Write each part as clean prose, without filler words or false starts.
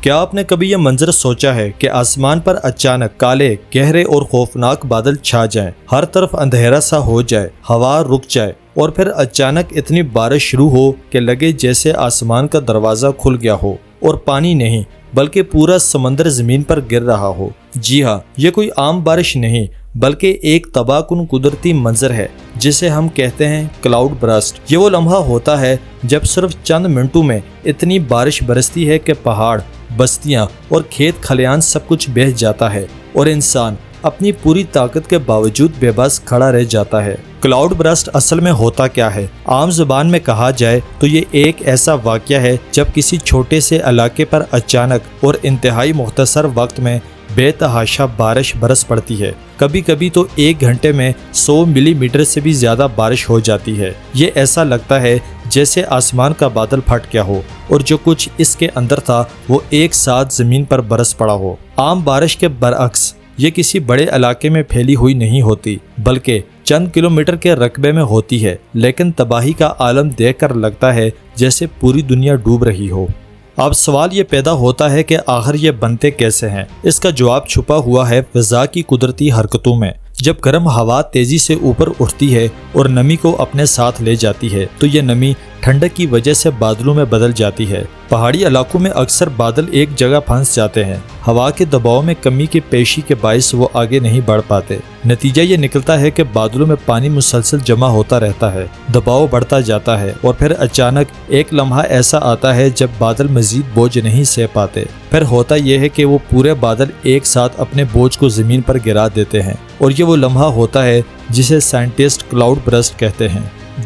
کیا آپ نے کبھی یہ منظر سوچا ہے کہ آسمان پر اچانک کالے، گہرے اور خوفناک بادل چھا جائیں، ہر طرف اندھیرا سا ہو جائے، ہوا رک جائے اور پھر اچانک اتنی بارش شروع ہو کہ لگے جیسے آسمان کا دروازہ کھل گیا ہو اور پانی نہیں بلکہ پورا سمندر زمین پر گر رہا ہو؟ جی ہاں، یہ کوئی عام بارش نہیں بلکہ ایک تباہ کن قدرتی منظر ہے جسے ہم کہتے ہیں کلاؤڈ برسٹ۔ یہ وہ لمحہ ہوتا ہے جب صرف چند منٹوں میں اتنی بارش برستی ہے کہ پہاڑ، بستیاں اور کھیت کھلیان سب کچھ بہہ جاتا ہے اور انسان اپنی پوری طاقت کے باوجود بے بس کھڑا رہ جاتا ہے۔ کلاؤڈ برسٹ اصل میں ہوتا کیا ہے؟ عام زبان میں کہا جائے تو یہ ایک ایسا واقعہ ہے جب کسی چھوٹے سے علاقے پر اچانک اور انتہائی مختصر وقت میں بے تحاشا بارش برس پڑتی ہے۔ کبھی کبھی تو ایک گھنٹے میں 100 ملی میٹر سے بھی زیادہ بارش ہو جاتی ہے۔ یہ ایسا لگتا ہے جیسے آسمان کا بادل پھٹ گیا ہو اور جو کچھ اس کے اندر تھا وہ ایک ساتھ زمین پر برس پڑا ہو۔ عام بارش کے برعکس یہ کسی بڑے علاقے میں پھیلی ہوئی نہیں ہوتی بلکہ چند کلومیٹر کے رقبے میں ہوتی ہے، لیکن تباہی کا عالم دیکھ کر لگتا ہے جیسے پوری دنیا ڈوب رہی ہو۔ اب سوال یہ پیدا ہوتا ہے کہ آخر یہ بنتے کیسے ہیں؟ اس کا جواب چھپا ہوا ہے فضا کی قدرتی حرکتوں میں۔ جب گرم ہوا تیزی سے اوپر اٹھتی ہے اور نمی کو اپنے ساتھ لے جاتی ہے تو یہ نمی ٹھنڈک کی وجہ سے بادلوں میں بدل جاتی ہے۔ پہاڑی علاقوں میں اکثر بادل ایک جگہ پھنس جاتے ہیں۔ ہوا کے دباؤ میں کمی کی پیشی کے باعث وہ آگے نہیں بڑھ پاتے۔ نتیجہ یہ نکلتا ہے کہ بادلوں میں پانی مسلسل جمع ہوتا رہتا ہے، دباؤ بڑھتا جاتا ہے اور پھر اچانک ایک لمحہ ایسا آتا ہے جب بادل مزید بوجھ نہیں سہ پاتے۔ پھر ہوتا یہ ہے کہ وہ پورے بادل ایک ساتھ اپنے بوجھ کو زمین پر گرا دیتے ہیں اور یہ وہ لمحہ ہوتا ہے جسے سائنٹسٹ کلاؤڈ برسٹ کہتے ہیں۔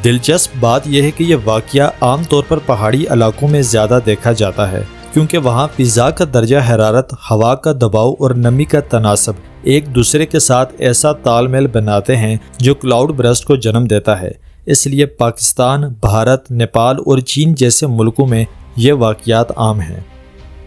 دلچسپ بات یہ ہے کہ یہ واقعہ عام طور پر پہاڑی علاقوں میں زیادہ دیکھا جاتا ہے کیونکہ وہاں فضا کا درجہ حرارت، ہوا کا دباؤ اور نمی کا تناسب ایک دوسرے کے ساتھ ایسا تال میل بناتے ہیں جو کلاؤڈ برسٹ کو جنم دیتا ہے۔ اس لیے پاکستان، بھارت، نیپال اور چین جیسے ملکوں میں یہ واقعات عام ہیں۔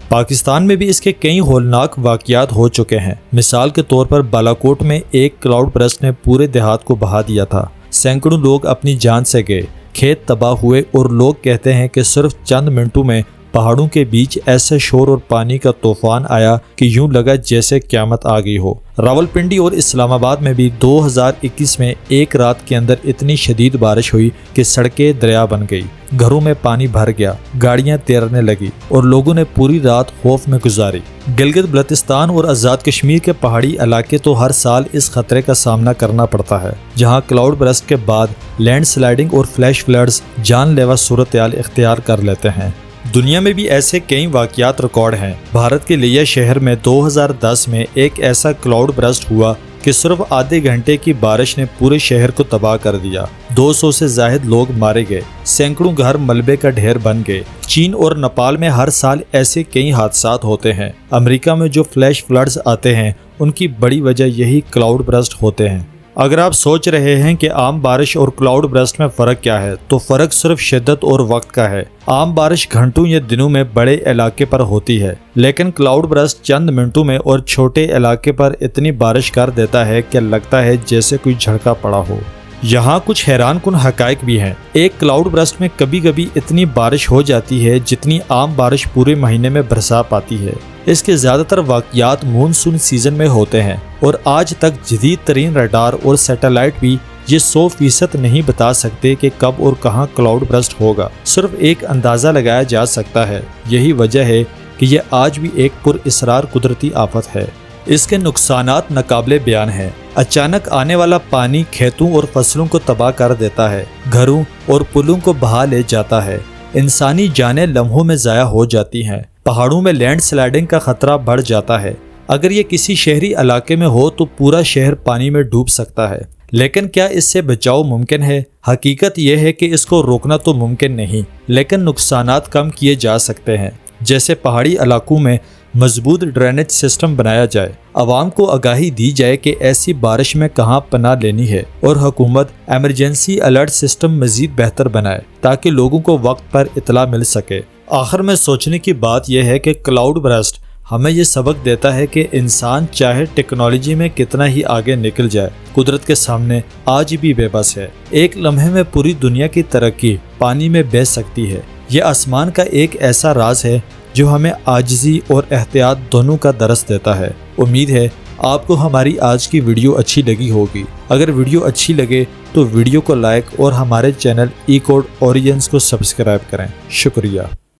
پاکستان میں بھی اس کے کئی ہولناک واقعات ہو چکے ہیں۔ مثال کے طور پر بالاکوٹ میں ایک کلاؤڈ برسٹ نے پورے دیہات کو بہا دیا تھا۔ سینکڑوں لوگ اپنی جان سے گئے، کھیت تباہ ہوئے اور لوگ کہتے ہیں کہ صرف چند منٹوں میں پہاڑوں کے بیچ ایسے شور اور پانی کا طوفان آیا کہ یوں لگا جیسے قیامت آ گئی ہو۔ راولپنڈی اور اسلام آباد میں بھی 2021 میں ایک رات کے اندر اتنی شدید بارش ہوئی کہ سڑکیں دریا بن گئی، گھروں میں پانی بھر گیا، گاڑیاں تیرنے لگی اور لوگوں نے پوری رات خوف میں گزاری۔ گلگت بلتستان اور آزاد کشمیر کے پہاڑی علاقے تو ہر سال اس خطرے کا سامنا کرنا پڑتا ہے، جہاں کلاؤڈ برسٹ کے بعد لینڈ سلائیڈنگ اور فلیش فلڈز جان لیوا صورتحال اختیار کر لیتے ہیں۔ دنیا میں بھی ایسے کئی واقعات ریکارڈ ہیں۔ بھارت کے لیا شہر میں 2010 میں ایک ایسا کلاؤڈ برسٹ ہوا کہ صرف آدھے گھنٹے کی بارش نے پورے شہر کو تباہ کر دیا۔ 200 سے زائد لوگ مارے گئے، سینکڑوں گھر ملبے کا ڈھیر بن گئے۔ چین اور نیپال میں ہر سال ایسے کئی حادثات ہوتے ہیں۔ امریکہ میں جو فلیش فلڈز آتے ہیں ان کی بڑی وجہ یہی کلاؤڈ برسٹ ہوتے ہیں۔ اگر آپ سوچ رہے ہیں کہ عام بارش اور کلاؤڈ برسٹ میں فرق کیا ہے تو فرق صرف شدت اور وقت کا ہے۔ عام بارش گھنٹوں یا دنوں میں بڑے علاقے پر ہوتی ہے، لیکن کلاؤڈ برسٹ چند منٹوں میں اور چھوٹے علاقے پر اتنی بارش کر دیتا ہے کہ لگتا ہے جیسے کوئی جھڑکا پڑا ہو۔ یہاں کچھ حیران کن حقائق بھی ہیں۔ ایک کلاؤڈ برسٹ میں کبھی کبھی اتنی بارش ہو جاتی ہے جتنی عام بارش پورے مہینے میں برسا پاتی ہے۔ اس کے زیادہ تر واقعات مونسون سیزن میں ہوتے ہیں اور آج تک جدید ترین ریڈار اور سیٹلائٹ بھی یہ 100% نہیں بتا سکتے کہ کب اور کہاں کلاؤڈ برسٹ ہوگا۔ صرف ایک اندازہ لگایا جا سکتا ہے۔ یہی وجہ ہے کہ یہ آج بھی ایک پر اسرار قدرتی آفت ہے۔ اس کے نقصانات ناقابل بیان ہیں۔ اچانک آنے والا پانی کھیتوں اور فصلوں کو تباہ کر دیتا ہے، گھروں اور پلوں کو بہا لے جاتا ہے، انسانی جانیں لمحوں میں ضائع ہو جاتی ہیں، پہاڑوں میں لینڈ سلائیڈنگ کا خطرہ بڑھ جاتا ہے۔ اگر یہ کسی شہری علاقے میں ہو تو پورا شہر پانی میں ڈوب سکتا ہے۔ لیکن کیا اس سے بچاؤ ممکن ہے؟ حقیقت یہ ہے کہ اس کو روکنا تو ممکن نہیں، لیکن نقصانات کم کیے جا سکتے ہیں۔ جیسے پہاڑی علاقوں میں مضبوط ڈرینیج سسٹم بنایا جائے، عوام کو آگاہی دی جائے کہ ایسی بارش میں کہاں پناہ لینی ہے، اور حکومت ایمرجنسی الرٹ سسٹم مزید بہتر بنائے تاکہ لوگوں کو وقت پر اطلاع مل سکے۔ آخر میں سوچنے کی بات یہ ہے کہ کلاؤڈ برسٹ ہمیں یہ سبق دیتا ہے کہ انسان چاہے ٹیکنالوجی میں کتنا ہی آگے نکل جائے، قدرت کے سامنے آج بھی بے بس ہے۔ ایک لمحے میں پوری دنیا کی ترقی پانی میں بہہ سکتی ہے۔ یہ آسمان کا ایک ایسا راز ہے جو ہمیں عاجزی اور احتیاط دونوں کا درس دیتا ہے۔ امید ہے آپ کو ہماری آج کی ویڈیو اچھی لگی ہوگی۔ اگر ویڈیو اچھی لگے تو ویڈیو کو لائک اور ہمارے چینل ای کوڈ اورینس کو سبسکرائب کریں۔ شکریہ۔